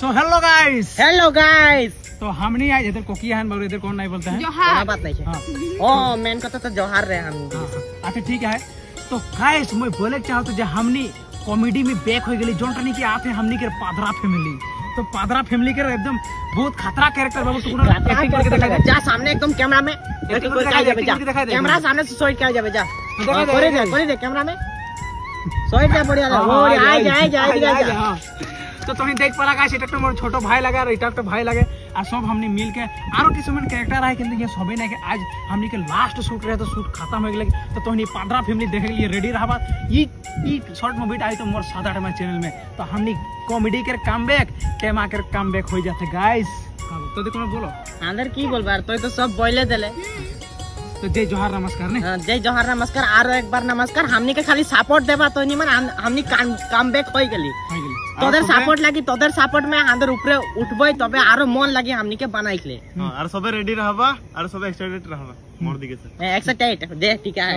So hello guys तो हम नहीं आए इधर को किया है इधर कौन नहीं बोलते हैं जोहार बात नहीं है। ओ मेन को तो जोहार रहे हम। अच्छा ठीक है। तो गाइस मैं बोले चाहते जो हमनी कॉमेडी में बैक हो गई जोन टनी की आते हमनी के पादरा फैमिली। तो पादरा फैमिली के एकदम बहुत खतरा कैरेक्टर बाबू सुकुना एक्टिंग करके दिखा दे। जा सामने एकदम कैमरा में एक्टिंग करके जाबे जा। कैमरा सामने से शॉट कर जाबे जा। करे दे कैमरा में शॉट जा बढ़िया ले। जा तो तुम्हें देख पड़ा गाइस এটা মোর ছোট ভাই লাগে আর এটা একটা ভাই লাগে আর সব हमनी मिल के आरो किसुमन कैरेक्टर आए কিন্তু ये सबे नहीं के आज हमनी के लास्ट शूट रहे तो शूट खत्म हो गेले तो तोहनी पादरा फैमिली देखे के लिए रेडी रहबा। ई शॉर्ट मूवी आई तो मोर 7-8 में चैनल में तो हमनी कॉमेडी के कमबैक टेमा के कमबैक हो जाते गाइस। तो देखो बोलो अंदर की बोलबा यार तो सब बोले देले। तो जय जोहार नमस्कार ने जय जोहार नमस्कार आरो एक बार नमस्कार। हमनी के खाली सपोर्ट देबा तो नहीं मन हमनी कमबैक होई गेली তোদের সাপোর্ট লাগি তোদের সাপোর্ট মে আন্দর উপরে উঠবই তবে আরো মন লাগি हमनी के बनाइले। আর সবে রেডি रहबा আর সবে এক্সাইটেড रहबा मोर दिखे से एक्साइटेड देख ठीक है।